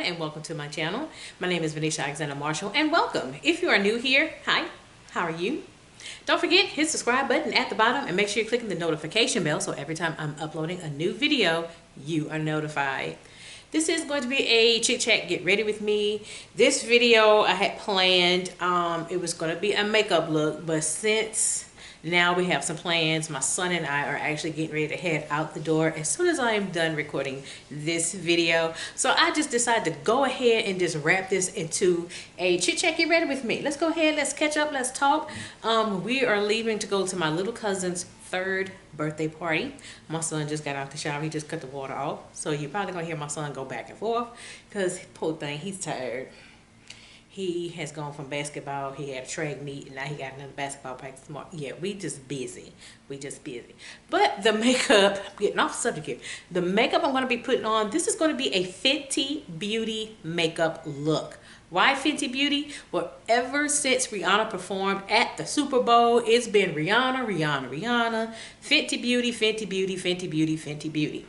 and welcome to my channel. My name is Venetia Alexander Marshall and welcome. If you are new here, hi, how are you? Don't forget, hit the subscribe button at the bottom and make sure you're clicking the notification bell so every time I'm uploading a new video, you are notified. This is going to be a chit chat, get ready with me. This video I had planned, it was going to be a makeup look, but since now we have some plans, my son and I are actually getting ready to head out the door as soon as I am done recording this video. So I just decided to go ahead and just wrap this into a chit chat, get ready with me. Let's go ahead, let's catch up, let's talk. We are leaving to go to my little cousin's 3rd birthday party. My son just got out the shower, he just cut the water off. So you're probably gonna hear my son go back and forth because poor thing, he's tired. He has gone from basketball, he had a track meet, and now he got another basketball practice tomorrow. Yeah, we just busy. But the makeup, getting off subject here, the makeup I'm going to be putting on, this is going to be a Fenty Beauty makeup look. Why Fenty Beauty? Well, ever since Rihanna performed at the Super Bowl, it's been Rihanna, Fenty Beauty, Fenty Beauty, Fenty Beauty, Fenty Beauty.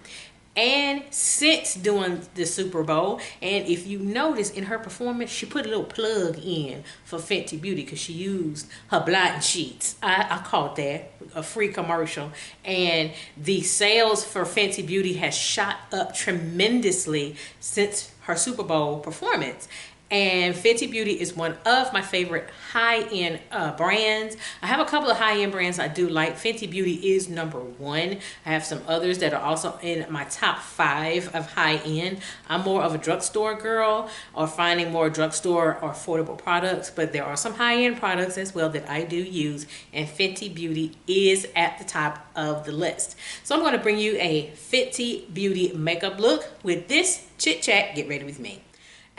And since doing the Super Bowl, and if you notice in her performance, she put a little plug in for Fenty Beauty because she used her blotting sheets. I called that a free commercial, and the sales for Fenty Beauty has shot up tremendously since her Super Bowl performance. And Fenty Beauty is one of my favorite high-end brands. I have a couple of high-end brands I do like. Fenty Beauty is #1. I have some others that are also in my top 5 of high-end. I'm more of a drugstore girl, or finding more drugstore or affordable products, but there are some high-end products as well that I do use, and Fenty Beauty is at the top of the list. So I'm going to bring you a Fenty Beauty makeup look with this chit chat. Get ready with me.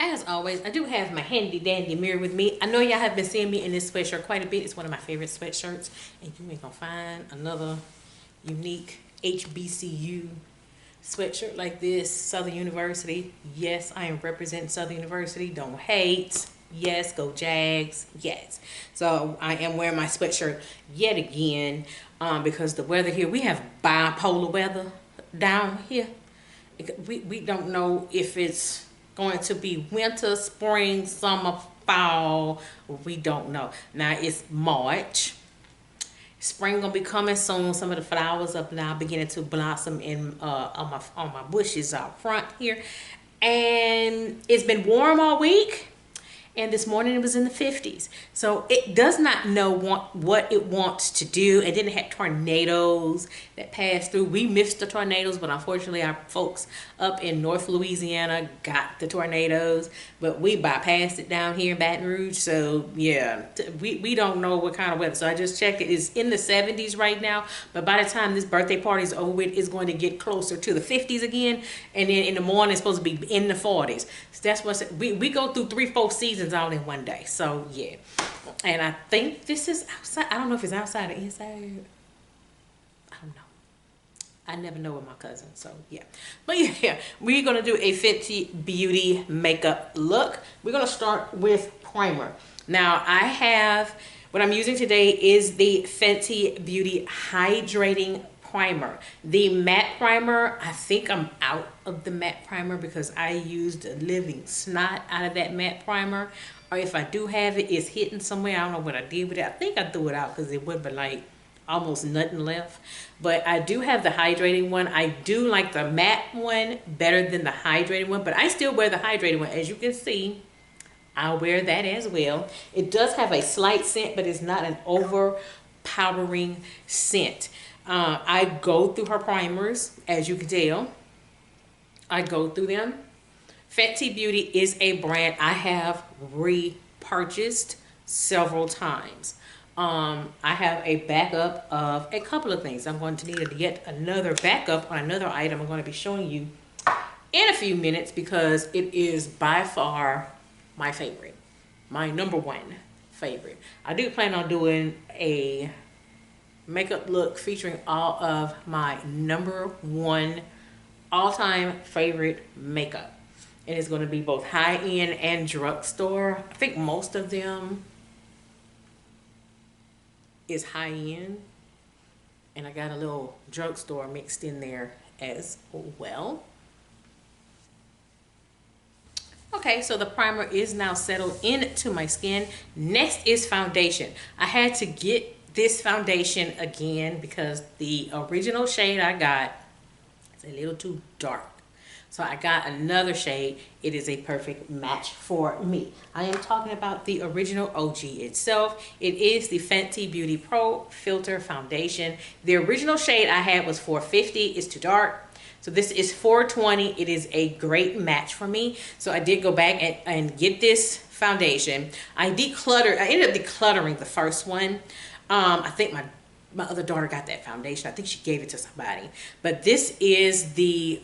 As always, I do have my handy dandy mirror with me. I know y'all have been seeing me in this sweatshirt quite a bit. It's one of my favorite sweatshirts. And you ain't gonna find another unique HBCU sweatshirt like this. Southern University. Yes, I am representing Southern University. Don't hate. Yes, go Jags. Yes. So I am wearing my sweatshirt yet again because the weather here, we have bipolar weather down here. We don't know if it's going to be winter, spring, summer, fall. We don't know. Now it's March. Spring gonna be coming soon. Some of the flowers up now beginning to blossom in on my bushes out front here. And it's been warm all week. And this morning it was in the 50s. So it does not know what it wants to do. And then it had tornadoes that passed through. We missed the tornadoes, but unfortunately our folks up in North Louisiana got the tornadoes. But we bypassed it down here in Baton Rouge. So yeah, we don't know what kind of weather. So I just checked it. It's in the 70s right now. But by the time this birthday party is over with, it's going to get closer to the 50s again. And then in the morning it's supposed to be in the 40s. So that's what we go through 3-4 seasons all in one day. So yeah, and I think this is outside. I don't know if it's outside or inside. I don't know. I never know with my cousin. So yeah, but yeah, we're gonna do a Fenty Beauty makeup look. We're gonna start with primer. Now I have, what I'm using today is the Fenty Beauty Hydrating primer. The matte primer, I think I'm out of the matte primer because I used a living snot out of that matte primer. Or if I do have it, it's hidden somewhere. I don't know what I did with it. I think I threw it out because it would be like almost nothing left. But I do have the hydrating one. I do like the matte one better than the hydrating one, but I still wear the hydrating one. As you can see, I wear that as well. It does have a slight scent, but it's not an overpowering scent. I go through her primers, as you can tell. I go through them. Fenty Beauty is a brand I have repurchased several times. I have a backup of a couple of things. I'm going to need yet another backup on another item I'm going to be showing you in a few minutes because it is by far my favorite. My #1 favorite. I do plan on doing a makeup look featuring all of my #1 all-time favorite makeup, and it's going to be both high-end and drugstore. I think most of them is high-end, and I got a little drugstore mixed in there as well. Okay, so the primer is now settled into my skin. Next is foundation. I had to get this foundation again because the original shade I got is a little too dark. So I got another shade. It is a perfect match for me. I am talking about the original OG itself. It is the Fenty Beauty Pro Filter Foundation. The original shade I had was 450. It's too dark. So this is 420. It is a great match for me. So I did go back and get this foundation. I ended up decluttering the first one. I think my other daughter got that foundation. I think she gave it to somebody. But this is the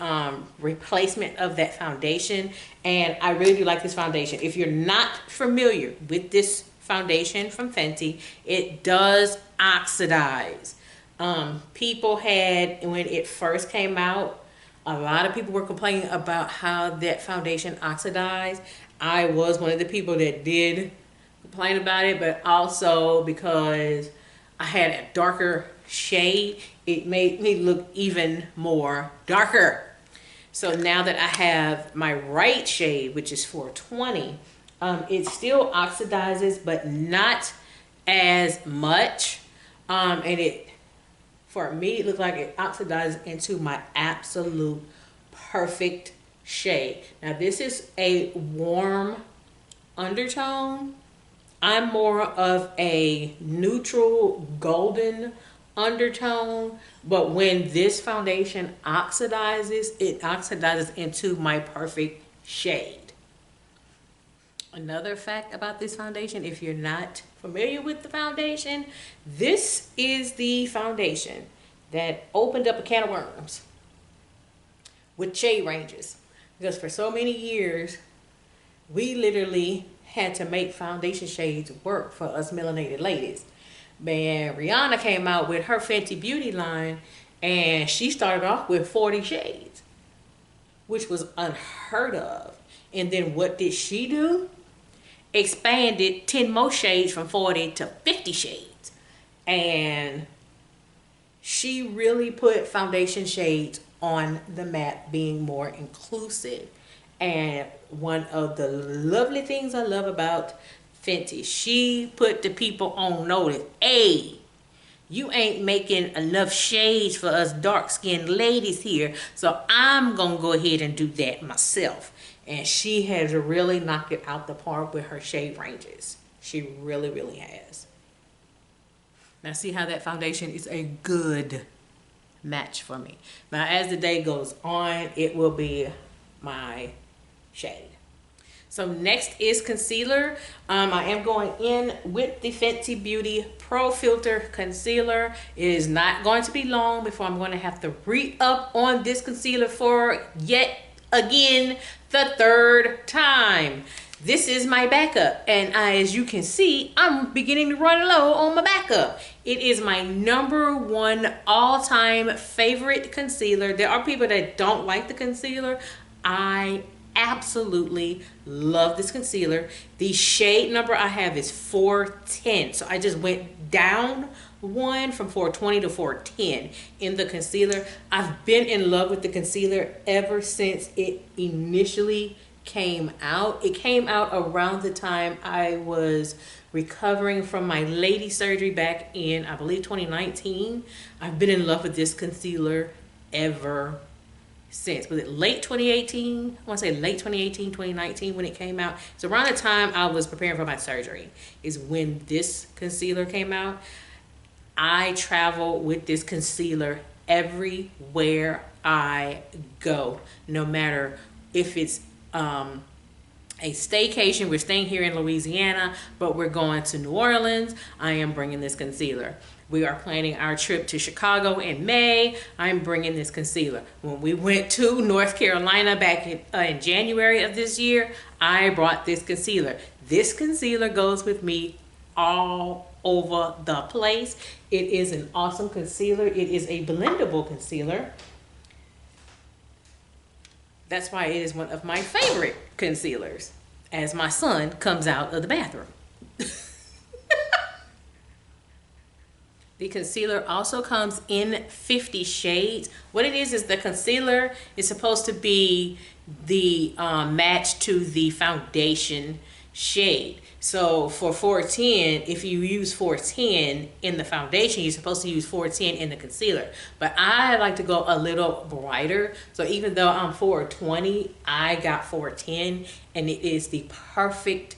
replacement of that foundation. And I really do like this foundation. If you're not familiar with this foundation from Fenty, it does oxidize. People had, when it first came out, a lot of people were complaining about how that foundation oxidized. I was one of the people that did complain about it, but also because I had a darker shade, it made me look even more darker. So now that I have my right shade, which is 420, it still oxidizes, but not as much. For me, it looks like it oxidizes into my absolute perfect shade. Now this is a warm undertone. I'm more of a neutral golden undertone, but when this foundation oxidizes, it oxidizes into my perfect shade. Another fact about this foundation, if you're not familiar with the foundation, this is the foundation that opened up a can of worms with shade ranges. Because for so many years, we literally had to make foundation shades work for us melanated ladies. Man, Rihanna came out with her Fenty Beauty line, and she started off with 40 shades, which was unheard of. And then what did she do? Expanded 10 more shades from 40 to 50 shades. And she really put foundation shades on the map, being more inclusive. And one of the lovely things I love about Fenty, she put the people on notice. Hey, you ain't making enough shades for us dark-skinned ladies here, so I'm gonna go ahead and do that myself. And she has really knocked it out the park with her shade ranges. She really, really has. Now see how that foundation is a good match for me. Now as the day goes on, it will be my shade. So next is concealer. I am going in with the Fenty Beauty Pro Filter Concealer. It is not going to be long before I'm going to have to re-up on this concealer for yet again the third time. This is my backup, and as you can see, I'm beginning to run low on my backup. It is my #1 all-time favorite concealer. There are people that don't like the concealer. I absolutely love this concealer. The shade number I have is 410, so I just went down one from 420 to 410 in the concealer. I've been in love with the concealer ever since it initially came out. It came out around the time I was recovering from my lady surgery back in, I believe, 2019. I've been in love with this concealer ever since. Was it late 2018? I want to say late 2018, 2019 when it came out. So around the time I was preparing for my surgery is when this concealer came out. I travel with this concealer everywhere I go, no matter if it's a staycation. We're staying here in Louisiana, but we're going to New Orleans. I am bringing this concealer. We are planning our trip to Chicago in May. I'm bringing this concealer. When we went to North Carolina back in January of this year, I brought this concealer. This concealer goes with me all over the place. It is an awesome concealer. It is a blendable concealer. That's why it is one of my favorite concealers as my son comes out of the bathroom. The concealer also comes in 50 shades. What it is the concealer is supposed to be the match to the foundation shade. So for 410, if you use 410 in the foundation, you're supposed to use 410 in the concealer. But I like to go a little brighter. So even though I'm 420, I got 410, and it is the perfect,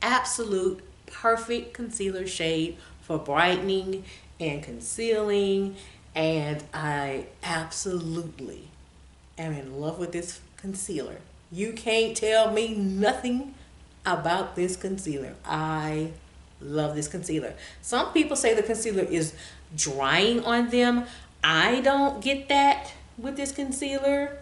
absolute perfect concealer shade for brightening and concealing. And I absolutely am in love with this concealer. You can't tell me nothing about this concealer. I love this concealer. Some people say the concealer is drying on them. I don't get that with this concealer.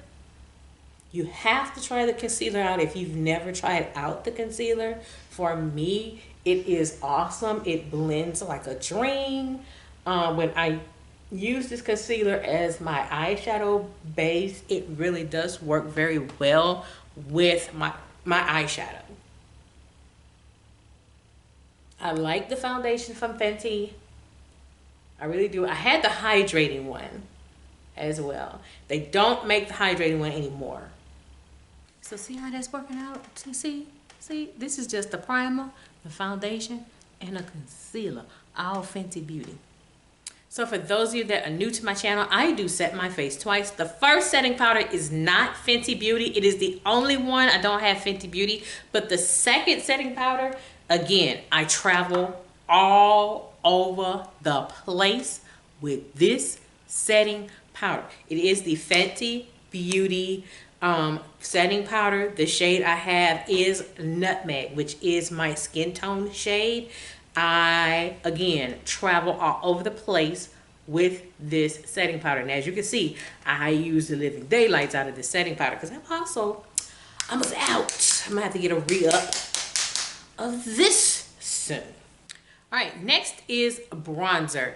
You have to try the concealer out if you've never tried out the concealer. For me, it is awesome. It blends like a dream. When I use this concealer as my eyeshadow base, it really does work very well with my eyeshadow. I like the foundation from Fenty. I really do. I had the hydrating one as well. They don't make the hydrating one anymore. So see how that's working out? See, this is just the primer, the foundation, and a concealer. All Fenty Beauty. So for those of you that are new to my channel, I do set my face twice. The first setting powder is not Fenty Beauty. It is the only one. I don't have Fenty Beauty. But the second setting powder, again, I travel all over the place with this setting powder. It is the Fenty Beauty setting powder. The shade I have is Nutmeg, which is my skin tone shade. I, again, travel all over the place with this setting powder. And as you can see, I use the living daylights out of this setting powder because I'm out. I'm gonna have to get a re-up of this soon. All right, next is bronzer.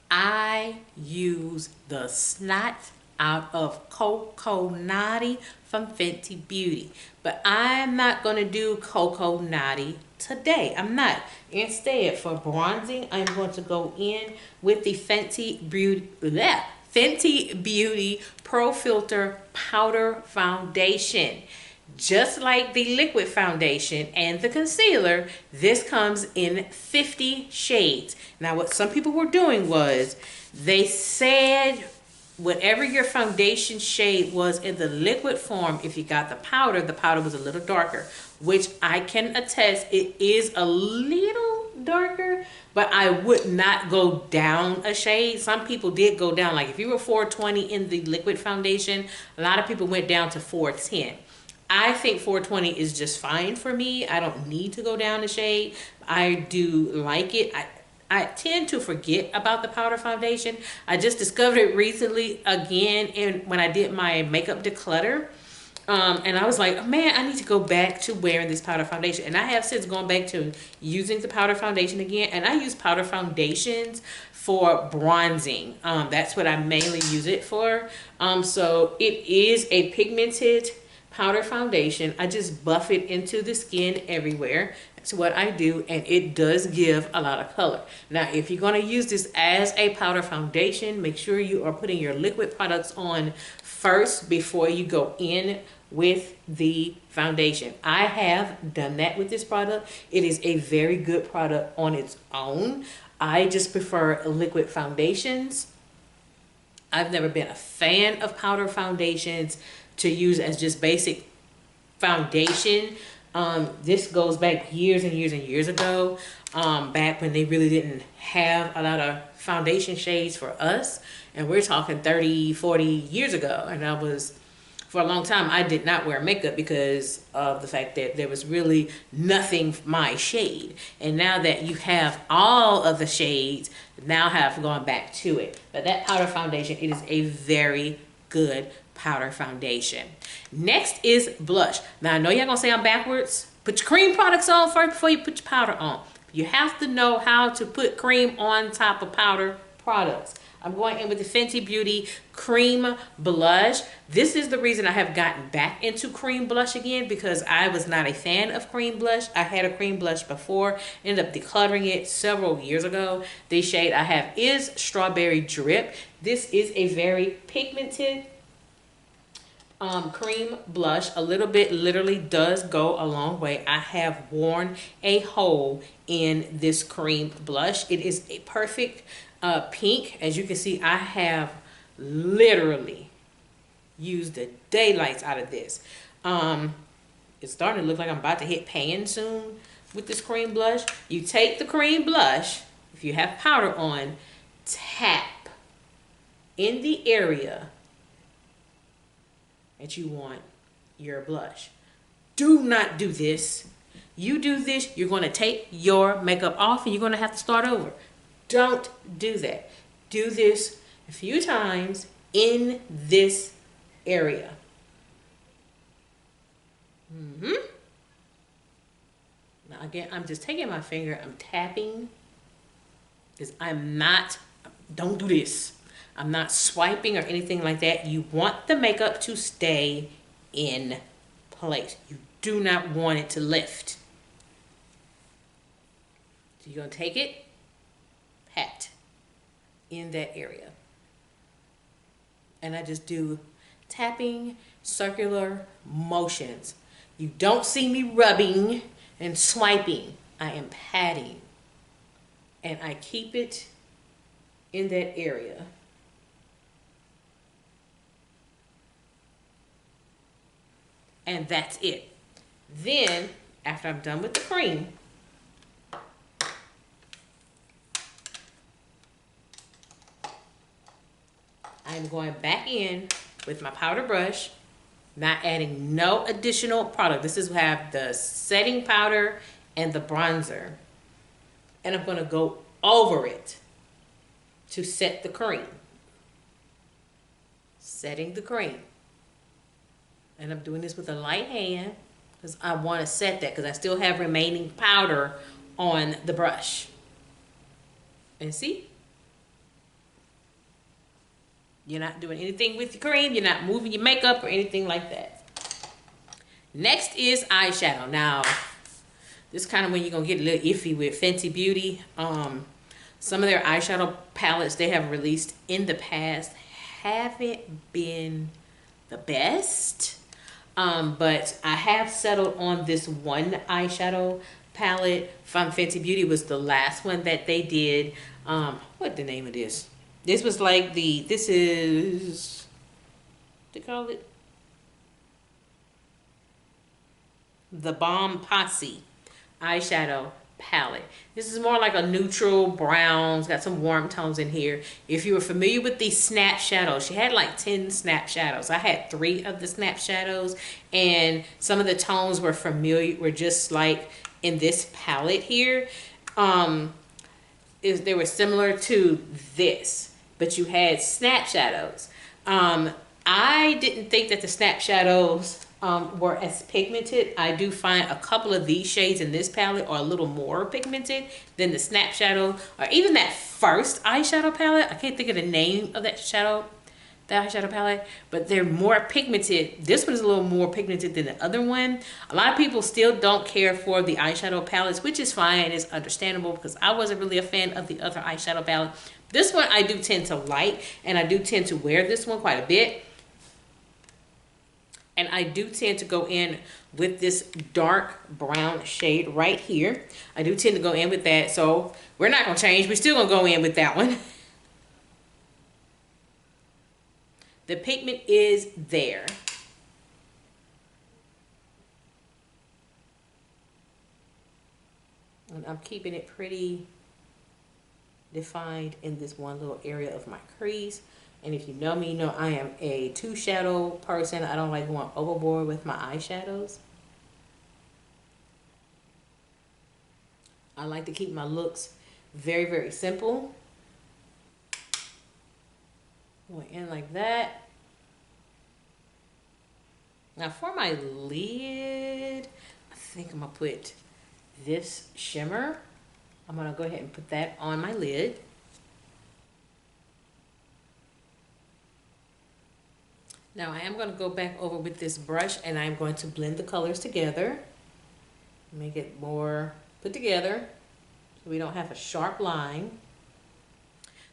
I use the Snot out of Cocoa Naughty from Fenty Beauty, but I'm not gonna do Cocoa Naughty today. I'm not. Instead, for bronzing, I'm going to go in with the Fenty Beauty Pro Filter Powder Foundation. Just like the liquid foundation and the concealer, this comes in 50 shades. Now, what some people were doing was they said whatever your foundation shade was in the liquid form, if you got the powder was a little darker, which I can attest, it is a little darker, but I would not go down a shade. Some people did go down. Like if you were 420 in the liquid foundation, a lot of people went down to 410. I think 420 is just fine for me. I don't need to go down a shade. I do like it. I tend to forget about the powder foundation. I just discovered it recently again when I did my makeup declutter. And I was like, man, I need to go back to wearing this powder foundation. And I have since gone back to using the powder foundation again. And I use powder foundations for bronzing. That's what I mainly use it for. So it is a pigmented powder foundation. I just buff it into the skin everywhere. That's what I do, and it does give a lot of color. Now, if you're going to use this as a powder foundation, make sure you are putting your liquid products on first before you go in with the foundation. I have done that with this product. It is a very good product on its own. I just prefer liquid foundations. I've never been a fan of powder foundations to use as just basic foundation. This goes back years and years and years ago, back when they really didn't have a lot of foundation shades for us, and we're talking 30, 40 years ago. And I was, for a long time, I did not wear makeup because of the fact that there was really nothing my shade. And now that you have all of the shades, now have gone back to it. But that powder foundation, it is a very good powder foundation. Next is blush. Now I know y'all gonna say I'm backwards. Put your cream products on first before you put your powder on. You have to know how to put cream on top of powder products. I'm going in with the Fenty Beauty Cream Blush. This is the reason I have gotten back into cream blush again, because I was not a fan of cream blush. I had a cream blush before, ended up decluttering it several years ago. The shade I have is Strawberry Drip. This is a very pigmented cream blush. A little bit literally does go a long way. I have worn a hole in this cream blush. It is a perfect pink. As you can see, I have literally used the daylights out of this. It's starting to look like I'm about to hit pan soon with this cream blush. You take the cream blush, if you have powder on, tap in the area that you want your blush. Do not do this. You do this, you're going to take your makeup off and you're going to have to start over. Don't do that. Do this a few times in this area. Now again, I'm just taking my finger, I'm tapping, because don't do this. I'm not swiping or anything like that. You want the makeup to stay in place. You do not want it to lift. So you're going to take it, pat in that area. And I just do tapping, circular motions. You don't see me rubbing and swiping. I am patting. And I keep it in that area. And that's it. Then, after I'm done with the cream, I'm going back in with my powder brush, not adding no additional product. This is have the setting powder and the bronzer. And I'm going to go over it to set the cream. Setting the cream. And I'm doing this with a light hand because I want to set that, because I still have remaining powder on the brush. And see? You're not doing anything with the cream. You're not moving your makeup or anything like that. Next is eyeshadow. Now, this is kind of when you're going to get a little iffy with Fenty Beauty. Some of their eyeshadow palettes they have released in the past haven't been the best. But I have settled on this one eyeshadow palette from Fenty Beauty. Was the last one that they did. What the name of this? This was like this is, what they call it? The Bomb Posse eyeshadow palette. This is more like a neutral brown. It's got some warm tones in here. If you were familiar with the snap shadows, she had like 10 snap shadows. I had 3 of the snap shadows, and some of the tones were familiar, were just like in this palette here. They were similar to this, but you had snap shadows. I didn't think that the snap shadows were as pigmented. I do find a couple of these shades in this palette are a little more pigmented than the snap shadow, or even that first eyeshadow palette. I can't think of the name of that eyeshadow palette, but they're more pigmented. This one is a little more pigmented than the other one. A lot of people still don't care for the eyeshadow palettes, which is fine. It's understandable, because I wasn't really a fan of the other eyeshadow palette. This one I do tend to like, and I do tend to wear this one quite a bit. And I do tend to go in with this dark brown shade right here. I do tend to go in with that. So we're not going to change. We're still going to go in with that one. The pigment is there. And I'm keeping it pretty defined in this one little area of my crease. And if you know me, you know I am a 2 shadow person. I don't like going overboard with my eyeshadows. I like to keep my looks very, very simple. Going in like that. Now for my lid, I think I'm going to put this shimmer. I'm going to go ahead and put that on my lid. Now I am going to go back over with this brush and I'm going to blend the colors together. Make it more put together so we don't have a sharp line.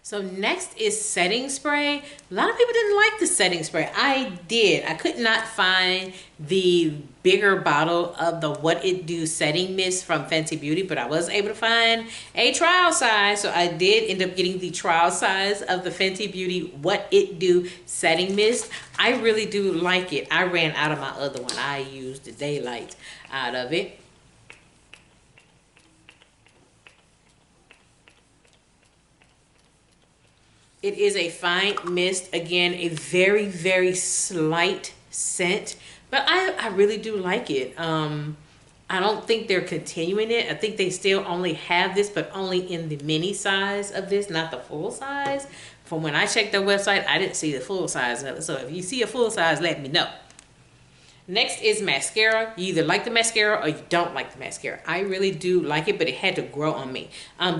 So next is setting spray. A lot of people didn't like the setting spray. I did. I could not find the bigger bottle of the What It Do setting mist from Fenty Beauty, but I was able to find a trial size. So I did end up getting the trial size of the Fenty Beauty What It Do setting mist. I really do like it. I ran out of my other one. I used the daylight out of it. It is a fine mist. Again, a very, very slight scent, but I really do like it. I don't think they're continuing it. I think they still only have this, but only in the mini size of this, not the full size. From when I checked their website, I didn't see the full size of it. So if you see a full size, let me know. Next is mascara. You either like the mascara or you don't like the mascara. I really do like it, but it had to grow on me.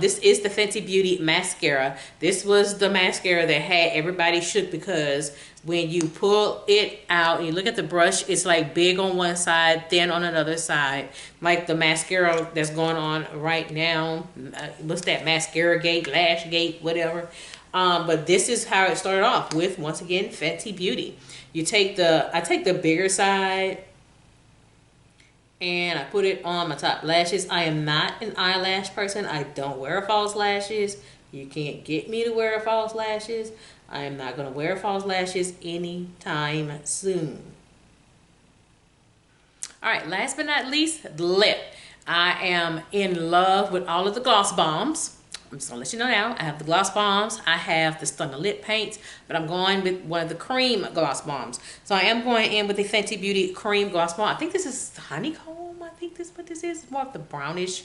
This is the Fenty Beauty mascara. This was the mascara that had everybody shook, because when you pull it out and you look at the brush, it's like big on one side, thin on another side. Like the mascara that's going on right now. What's that? Mascara gate, lash gate, whatever. But this is how it started off with, once again, Fenty Beauty. You take I take the bigger side and I put it on my top lashes. I am not an eyelash person. I don't wear false lashes. You can't get me to wear false lashes. I am not going to wear false lashes anytime soon. All right, last but not least, the lip. I am in love with all of the gloss bombs. I'm just gonna let you know now, I have the gloss bombs, I have the Stunner lip paints, but I'm going with one of the cream gloss bombs. So I am going in with the Fenty Beauty cream gloss bomb. I think this is Honeycomb. I think this is what this is. It's more of the brownish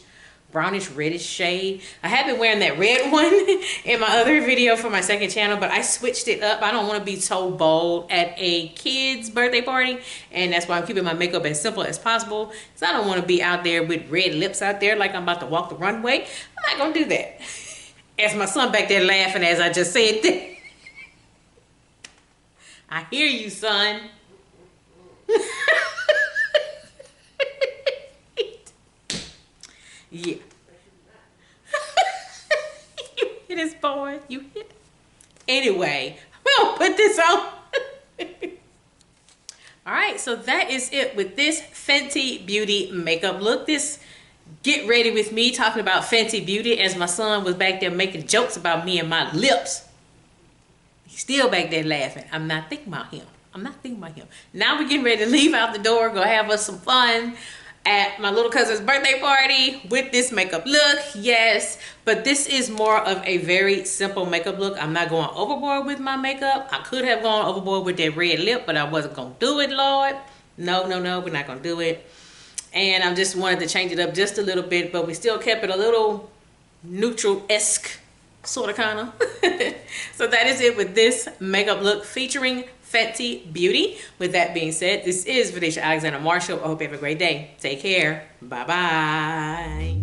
reddish shade. I have been wearing that red one in my other video for my second channel, but I switched it up. I don't want to be so bold at a kid's birthday party, and that's why I'm keeping my makeup as simple as possible, because I don't want to be out there with red lips out there like I'm about to walk the runway. I'm not gonna do that. As my son back there laughing as I just said that. I hear you, son. Yeah. You hit his boy. You hit. Anyway, we'll put this on. All right, so that is it with this Fenty Beauty makeup look. This get ready with me talking about Fenty Beauty as my son was back there making jokes about me and my lips. He's still back there laughing. I'm not thinking about him. I'm not thinking about him. Now we're getting ready to leave out the door, go have us some fun at my little cousin's birthday party with this makeup look. Yes, but this is more of a very simple makeup look. I'm not going overboard with my makeup. I could have gone overboard with that red lip, but I wasn't gonna do it, Lord. No, we're not gonna do it. And I just wanted to change it up just a little bit, but we still kept it a little neutral-esque, sort of, kind of. So that is it with this makeup look featuring Fenty Beauty. With that being said, this is Venetia Alexander Marshall. I hope you have a great day. Take care. Bye-bye.